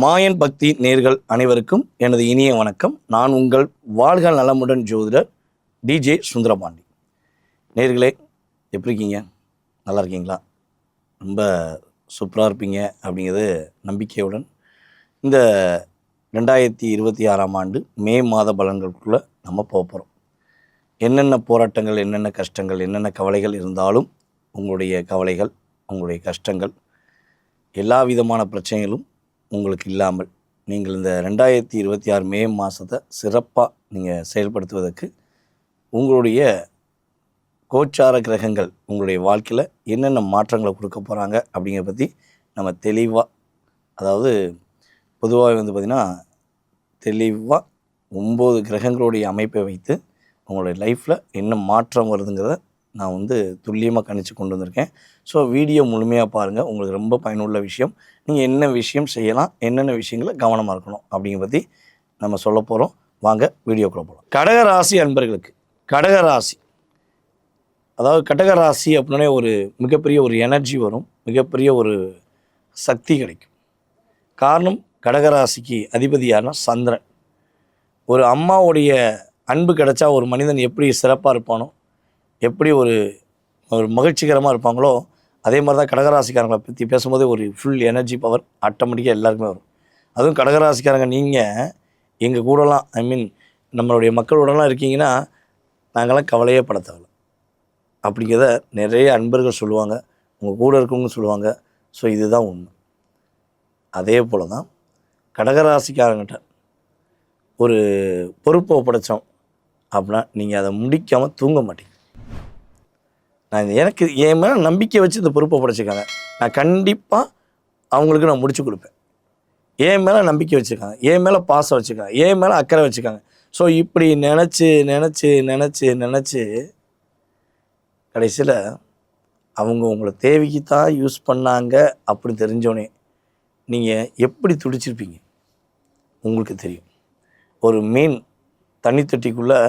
மாயன் பக்தி நேர்கள் அனைவருக்கும் எனது இனிய வணக்கம். நான் உங்கள் வாழ்க நலமுடன் ஜோதிடர் டிஜே சுந்தரபாண்டி. நேர்களே, எப்படி இருக்கீங்க? நல்லா இருக்கீங்களா? ரொம்ப சூப்பராக இருப்பீங்க அப்படிங்கிறது நம்பிக்கையுடன் இந்த 2026ஆம் ஆண்டு மே மாத பலன்களுக்குள்ளே நம்ம போகிறோம். என்னென்ன போராட்டங்கள், என்னென்ன கஷ்டங்கள், என்னென்ன கவலைகள் இருந்தாலும் உங்களுடைய கவலைகள், உங்களுடைய கஷ்டங்கள், எல்லா விதமான பிரச்சனைகளும் உங்களுக்கு இல்லாமல் நீங்கள் இந்த 2026 மே மாதத்தை சிறப்பாக நீங்கள் செயல்படுத்துவதற்கு உங்களுடைய கோச்சார கிரகங்கள் உங்களுடைய வாழ்க்கையில் என்னென்ன மாற்றங்களை கொடுக்க போகிறாங்க அப்படிங்கிறத பற்றி நம்ம தெளிவாக, அதாவது பொதுவாக பார்த்திங்கன்னா தெளிவாக 9 கிரகங்களுடைய அமைப்பை வைத்து உங்களுடைய லைஃப்பில் என்ன மாற்றம் வருதுங்கிறத நான் துல்லியமாக கணிச்சு கொண்டு வந்திருக்கேன். ஸோ வீடியோ முழுமையாக பாருங்கள். உங்களுக்கு ரொம்ப பயனுள்ள விஷயம். நீங்கள் என்ன விஷயம் செய்யலாம், என்னென்ன விஷயங்களை கவனமாக இருக்கணும் அப்படிங்கிற பற்றி நம்ம சொல்ல போகிறோம். வாங்க வீடியோக்குள்ளே போகலாம். கடகராசி அன்பர்களுக்கு, கடகராசி அதாவது கடகராசி அப்படின்னே ஒரு மிகப்பெரிய ஒரு எனர்ஜி வரும், மிகப்பெரிய ஒரு சக்தி கிடைக்கும். காரணம், கடகராசிக்கு அதிபதி யாருன்னா சந்திரன். ஒரு அம்மாவுடைய அன்பு கிடைச்சா ஒரு மனிதன் எப்படி சிறப்பாக இருப்பானோ, எப்படி ஒரு மகிழ்ச்சிகரமாக இருப்பாங்களோ, அதே மாதிரி தான் கடகராசிக்காரங்களை பற்றி பேசும்போது ஒரு ஃபுல் எனர்ஜி பவர் ஆட்டோமேட்டிக்காக எல்லாருக்குமே வரும். அதுவும் கடகராசிக்காரங்க நீங்கள் எங்கள் கூடலாம், நம்மளுடைய மக்களோடலாம் இருக்கீங்கன்னா நாங்கள்லாம் கவலையே பட தேவை அப்படிங்கிறத நிறைய அன்பர்கள் சொல்லுவாங்க, உங்கள் கூட இருக்கவங்க சொல்லுவாங்க. ஸோ இதுதான் உண்மை. அதே போல் தான் கடகராசிக்காரங்கிட்ட ஒரு பொறுப்பை ஒப்படைச்சோம் அப்படின்னா நீங்கள் அதை முடிக்காமல் தூங்க மாட்டீங்க. எனக்கு என் மேலே நம்பிக்கை வச்சு இந்த பொறுப்பை படைச்சிருக்காங்க, நான் கண்டிப்பாக அவங்களுக்கு நான் முடிச்சு கொடுப்பேன். என் மேலே நம்பிக்கை வச்சுருக்காங்க, என் மேலே பாசம் வச்சுருக்காங்க, என் மேலே அக்கறை வச்சுருக்காங்க. ஸோ இப்படி நினச்சி நினச்சி நினச்சி நினச்சி கடைசியில் அவங்க உங்களை தேவைக்கு தான் யூஸ் பண்ணாங்க அப்படின்னு தெரிஞ்சோடனே நீங்கள் எப்படி துடிச்சிருப்பீங்க உங்களுக்கு தெரியும். ஒரு மீன் தண்ணி தொட்டிக்குள்ளே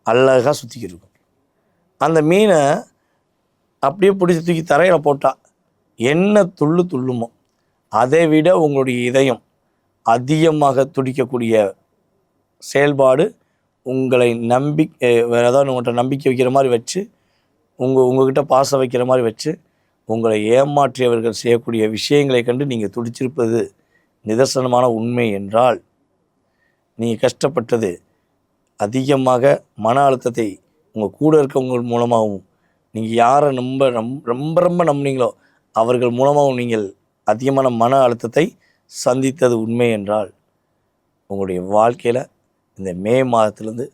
அழகாக சுற்றிக்கிட்டு இருக்கும். அந்த மீனை அப்படியே பிடிச்சி தூக்கி தரையில் போட்டால் என்ன துள்ளுமோ அதை விட உங்களுடைய இதயம் அதிகமாக துடிக்கக்கூடிய செயல்பாடு உங்களை வேறு ஏதாவது உங்கள்கிட்ட நம்பிக்கை வைக்கிற மாதிரி வச்சு, உங்கள்கிட்ட பாசம் வைக்கிற மாதிரி வச்சு உங்களை ஏமாற்றியவர்கள் செய்யக்கூடிய விஷயங்களை கண்டு நீங்கள் துடிச்சிருப்பது நிதர்சனமான உண்மை என்றால், நீங்கள் கஷ்டப்பட்டது அதிகமாக மன அழுத்தத்தை உங்கள் கூட இருக்கவங்க மூலமாகவும், நீங்கள் யாரை ரொம்ப ரொம்ப நம்பினீங்களோ அவர்கள் மூலமாகவும் நீங்கள் அதிகமான மன அழுத்தத்தை சந்தித்தது உண்மை என்றால், உங்களுடைய வாழ்க்கையில் இந்த மே மாதத்துலேருந்து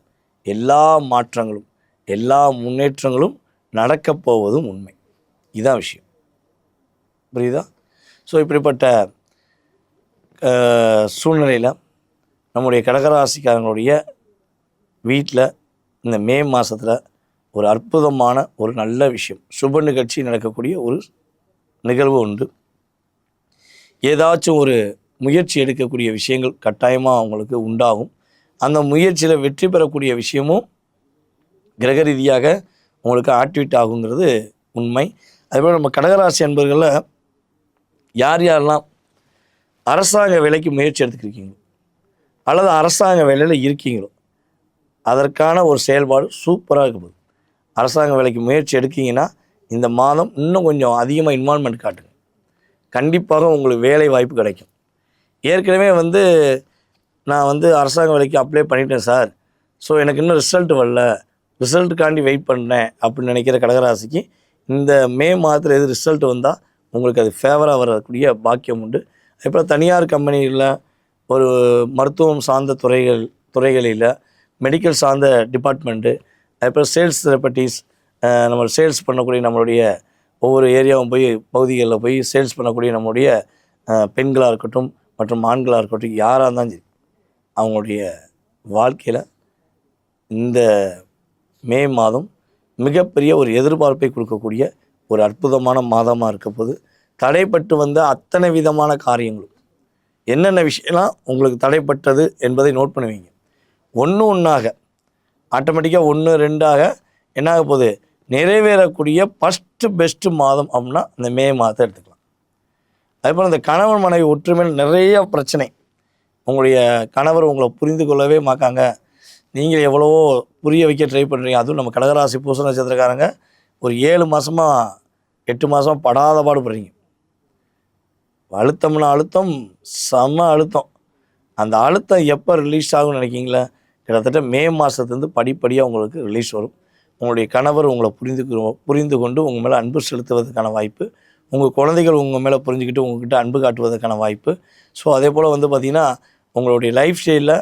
எல்லா மாற்றங்களும், எல்லா முன்னேற்றங்களும் நடக்கப் போவதும் உண்மை. இதுதான் விஷயம். புரியுதா? ஸோ இப்படிப்பட்ட சூழ்நிலையில் நம்முடைய கடகராசிக்காரங்களுடைய வீட்டில் இந்த மே மாதத்தில் ஒரு அற்புதமான ஒரு நல்ல விஷயம், சுப நிகழ்ச்சி நடக்கக்கூடிய ஒரு நிகழ்வு உண்டு. ஏதாச்சும் ஒரு முயற்சி எடுக்கக்கூடிய விஷயங்கள் கட்டாயமாக அவங்களுக்கு உண்டாகும். அந்த முயற்சியில் வெற்றி பெறக்கூடிய விஷயமும் கிரக ரீதியாக உங்களுக்கு ஆக்டிவேட் ஆகுங்கிறது உண்மை. அதேபோல் நம்ம கடகராசி அன்பர்களில் யார் யாரெல்லாம் அரசாங்க வேலைக்கு முயற்சி எடுத்துக்கிருக்கீங்களோ அல்லது அரசாங்க வேலையில் இருக்கீங்களோ அதற்கான ஒரு செயல்பாடு சூப்பராக இருக்குது. அரசாங்க வேலைக்கு முயற்சி எடுக்கிங்கன்னா இந்த மாதம் இன்னும் கொஞ்சம் அதிகமாக இன்வால்மெண்ட் காட்டுங்க, கண்டிப்பாக உங்களுக்கு வேலை வாய்ப்பு கிடைக்கும். ஏற்கனவே நான் அரசாங்க வேலைக்கு அப்ளை பண்ணிட்டேன் சார், ஸோ எனக்கு இன்னும் ரிசல்ட் வரல, ரிசல்ட்டுக்காண்டி வெயிட் பண்ணேன் அப்படின்னு நினைக்கிற கடகராசிக்கு இந்த மே மாதத்தில் எது ரிசல்ட் வந்தால் உங்களுக்கு அது ஃபேவராக வரக்கூடிய பாக்கியம் உண்டு. இப்போ தனியார் கம்பெனியில் ஒரு மருத்துவம் சார்ந்த துறைகளில் மெடிக்கல் சார்ந்த டிபார்ட்மெண்ட்டு, அதுக்கப்புறம் சேல்ஸ் ரெப்பர்ட்டிஸ், நம்ம சேல்ஸ் பண்ணக்கூடிய நம்மளுடைய ஒவ்வொரு ஏரியாவும் போய் பகுதிகளில் போய் சேல்ஸ் பண்ணக்கூடிய நம்மளுடைய பெண்களாக இருக்கட்டும் மற்றும் ஆண்களாக இருக்கட்டும், யாராக இருந்தாலும் சரி, அவங்களுடைய வாழ்க்கையில் இந்த மே மாதம் மிகப்பெரிய ஒரு எதிர்பார்ப்பை கொடுக்கக்கூடிய ஒரு அற்புதமான மாதமாக இருக்க போது. தடைப்பட்டு வந்த அத்தனை விதமான காரியங்களும் என்னென்ன விஷயம்லாம் உங்களுக்கு தடைப்பட்டது என்பதை நோட் பண்ணுவீங்க. ஒன்றாக ஆட்டோமேட்டிக்காக 1, 2ஆக என்னாக போகுது, நிறைவேறக்கூடிய பெஸ்ட்டு மாதம் அப்படின்னா இந்த மே மாதத்தை எடுத்துக்கலாம். அதேபோல் இந்த கணவன் மனைவி ஒற்றுமையில் நிறைய பிரச்சனை. உங்களுடைய கணவர் உங்களை புரிந்து கொள்ளவே மாட்டாங்க. நீங்கள் எவ்வளவோ புரிய வைக்க ட்ரை பண்ணுறீங்க. அதுவும் நம்ம கடகராசி பூச நட்சத்திரக்காரங்க ஒரு 7 மாதமா 8 மாதம் படாத பாடுபடுறீங்க. அழுத்தம்னா அழுத்தம், செம அழுத்தம். அந்த அழுத்தம் எப்போ ரிலீஸ் ஆகும்னு நினைக்கிங்களா? கிட்டத்தட்ட மே மாதத்துலேருந்து படிப்படியாக உங்களுக்கு ரிலீஸ் வரும். உங்களுடைய கணவர் உங்களை புரிந்து கொண்டு உங்கள் மேலே அன்பு செலுத்துவதற்கான வாய்ப்பு, உங்கள் குழந்தைகள் உங்கள் மேலே புரிஞ்சுக்கிட்டு உங்கள்கிட்ட அன்பு காட்டுவதற்கான வாய்ப்பு. ஸோ அதே போல் வந்து பார்த்திங்கன்னா, உங்களுடைய லைஃப் ஸ்டைலில்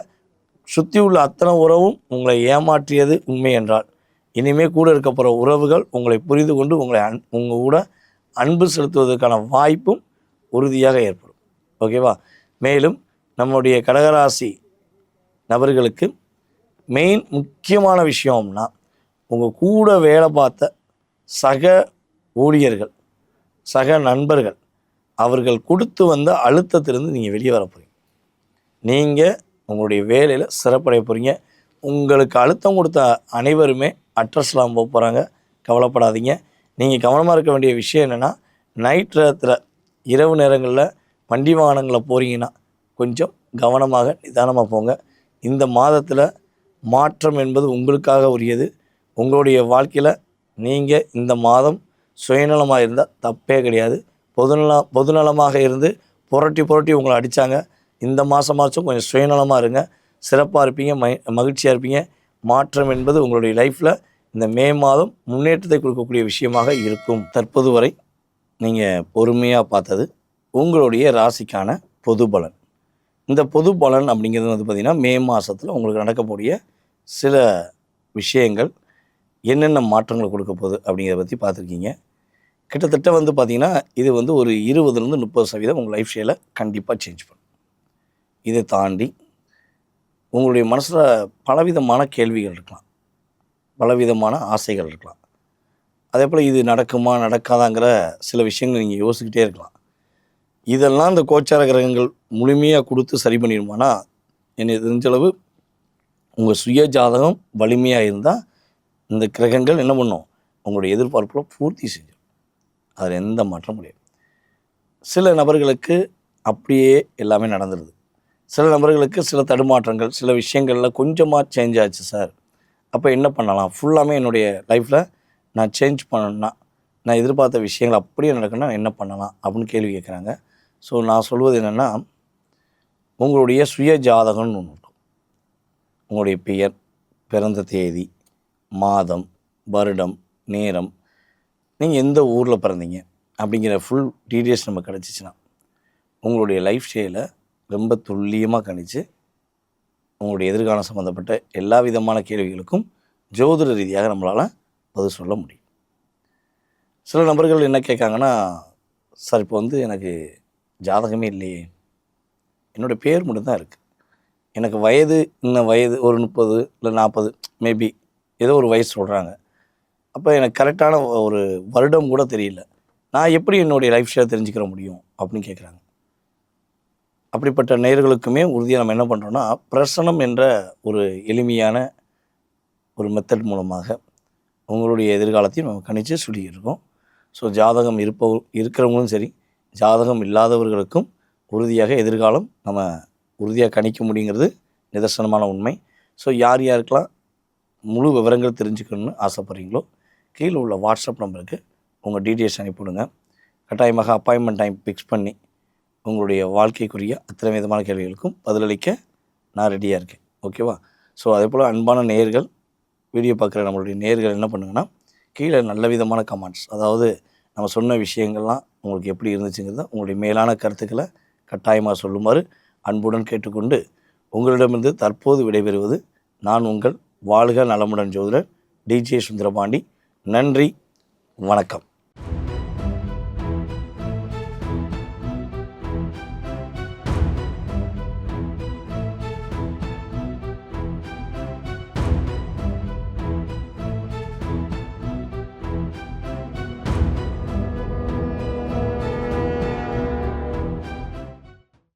சுற்றி உள்ள அத்தனை உறவும் உங்களை ஏமாற்றியது உண்மை என்றால், இனிமேல் கூட இருக்க போகிற உறவுகள் உங்களை புரிந்து கொண்டு உங்கள் கூட அன்பு செலுத்துவதற்கான வாய்ப்பும் உறுதியாக ஏற்படும். ஓகேவா? மேலும் நம்முடைய கடகராசி நபர்களுக்கு மெயின் முக்கியமான விஷயம்னா, உங்கள் கூட வேலை பார்த்த சக ஊழியர்கள், சக நண்பர்கள், அவர்கள் கொடுத்து வந்த அழுத்தத்திலிருந்து நீங்கள் வெளியே வர போகிறீங்க. நீங்கள் உங்களுடைய வேலையில் சிறப்படைய போகிறீங்க. உங்களுக்கு அழுத்தம் கொடுத்த அனைவருமே அட்ரஸ்லாம் போக போகிறாங்க. கவலைப்படாதீங்க. நீங்கள் கவனமாக இருக்க வேண்டிய விஷயம் என்னென்னா, நைட் நேரத்தில் இரவு நேரங்களில் வண்டி வாகனங்களில் போகிறீங்கன்னா கொஞ்சம் கவனமாக நிதானமாக போங்க. இந்த மாதத்தில் மாற்றம் என்பது உங்களுக்காக உரியது. உங்களுடைய வாழ்க்கையில் நீங்கள் இந்த மாதம் சுயநலமாக இருந்தால் தப்பே கிடையாது. பொதுநலமாக இருந்து புரட்டி உங்களை அடித்தாங்க. இந்த மாதமாச்சும் கொஞ்சம் சுயநலமாக இருங்க. சிறப்பாக இருப்பீங்க, மகிழ்ச்சியாக இருப்பீங்க. மாற்றம் என்பது உங்களுடைய லைஃப்பில் இந்த மே மாதம் முன்னேற்றத்தை கொடுக்கக்கூடிய விஷயமாக இருக்கும். தற்போது வரை நீங்கள் பொறுமையாக பார்த்தது உங்களுடைய ராசிக்கான பொது பலன். இந்த பொது பலன் அப்படிங்கிறது வந்து பார்த்திங்கன்னா, மே மாதத்தில் உங்களுக்கு நடக்கக்கூடிய சில விஷயங்கள் என்னென்ன மாற்றங்களை கொடுக்க போகுது அப்படிங்கிறத பற்றி பார்த்துருக்கீங்க. கிட்டத்தட்ட வந்து பார்த்திங்கன்னா, இது வந்து ஒரு 20% 30% உங்கள் லைஃப் ஸ்டைலை கண்டிப்பாக சேஞ்ச் பண்ணும். இதை தாண்டி உங்களுடைய மனசில் பலவிதமான கேள்விகள் இருக்கலாம், பலவிதமான ஆசைகள் இருக்கலாம். அதே போல் இது நடக்குமா நடக்காதாங்கிற சில விஷயங்கள் நீங்கள் யோசிக்கிட்டே இருக்கலாம். இதெல்லாம் இந்த கோச்சார கிரகங்கள் முழுமையாக கொடுத்து சரி பண்ணிடுமானா, எனக்கு தெரிஞ்சளவு உங்கள் சுய ஜாதகம் வலிமையாக இருந்தால் இந்த கிரகங்கள் என்ன பண்ணும், உங்களுடைய எதிர்பார்ப்பில் பூர்த்தி செஞ்சிடும். அதில் எந்த மாற்றம் முடியாது. சில நபர்களுக்கு அப்படியே எல்லாமே நடந்துடுது. சில நபர்களுக்கு சில தடுமாற்றங்கள், சில விஷயங்களில் கொஞ்சமாக சேஞ்ச் ஆச்சு சார். அப்போ என்ன பண்ணலாம்? ஃபுல்லாமே என்னுடைய லைஃப்பில் நான் சேஞ்ச் பண்ணணுன்னா, நான் எதிர்பார்த்த விஷயங்கள் அப்படியே நடக்கணும்னா என்ன பண்ணலாம் அப்படின்னு கேள்வி கேட்குறாங்க. ஸோ நான் சொல்வது என்னென்னா, உங்களுடைய சுய ஜாதகம்னு ஒன்று இருக்கும். உங்களுடைய பெயர், பிறந்த தேதி, மாதம், வருடம், நேரம், நீங்கள் எந்த ஊரில் பிறந்தீங்க அப்படிங்கிற ஃபுல் டீட்டெயில்ஸ் நம்ம கிடச்சிச்சின்னா, உங்களுடைய லைஃப் ஸ்டைலை ரொம்ப துல்லியமாக கணித்து உங்களுடைய எதிர்காலம் சம்மந்தப்பட்ட எல்லா விதமான கேள்விகளுக்கும் ஜோதிட ரீதியாக நம்மளால் பதில் சொல்ல முடியும். சில நபர்கள் என்ன கேட்காங்கன்னா, சார் இப்போ வந்து எனக்கு ஜாதகமே இல்லையே, என்னோடய பேர் மட்டும்தான் இருக்குது, எனக்கு வயது இன்னும் வயது ஒரு 30 இல்லை 40 மேபி ஏதோ ஒரு வயசு சொல்கிறாங்க, அப்போ எனக்கு கரெக்டான ஒரு வருடம் கூட தெரியல, நான் எப்படி என்னுடைய லைஃப் ஸ்டைலை தெரிஞ்சுக்கிற முடியும் அப்படின்னு கேட்குறாங்க. அப்படிப்பட்ட நேயர்களுக்குமே உறுதியாக நம்ம என்ன பண்ணுறோன்னா, பிரசனம் என்ற ஒரு எளிமையான ஒரு மெத்தட் மூலமாக உங்களுடைய எதிர்காலத்தையும் நம்ம கணிச்சு சொல்லியிருக்கோம். ஸோ ஜாதகம் இருக்கிறவங்களும் சரி, ஜாதகம் இல்லாதவர்களுக்கும் உறுதியாக எதிர்காலம் நம்ம உறுதியாக கணிக்க முடியுங்கிறது நிதர்சனமான உண்மை. ஸோ யார் யாருக்கெல்லாம் முழு விவரங்கள் தெரிஞ்சுக்கணும்னு ஆசைப்பட்றீங்களோ, கீழே உள்ள வாட்ஸ்அப் நம்பருக்கு உங்கள் டீட்டெயில்ஸ் அனுப்பிவிடுங்க. கட்டாயமாக அப்பாயின்மெண்ட் டைம் ஃபிக்ஸ் பண்ணி உங்களுடைய வாழ்க்கைக்குரிய அத்தனை விதமான கேள்விகளுக்கும் பதிலளிக்க நான் ரெடியாக இருக்கேன். ஓகேவா? ஸோ அதே போல் அன்பான நேயர்கள், வீடியோ பார்க்குற நம்மளுடைய நேயர்கள் என்ன பண்ணுங்கன்னா, கீழே நல்ல விதமான கமெண்ட்ஸ், அதாவது நம்ம சொன்ன விஷயங்கள்லாம் உங்களுக்கு எப்படி இருந்துச்சுங்கிறத உங்களுடைய மேலான கருத்துக்களை கட்டாயமாக சொல்லுமாறு அன்புடன் கேட்டுக்கொண்டு, உங்களிடமிருந்து தற்போது விடைபெறுவது நான் உங்கள் வாழ்க நலமுடன் ஜோதிடர் டிஜே சுந்தரபாண்டி. நன்றி, வணக்கம்.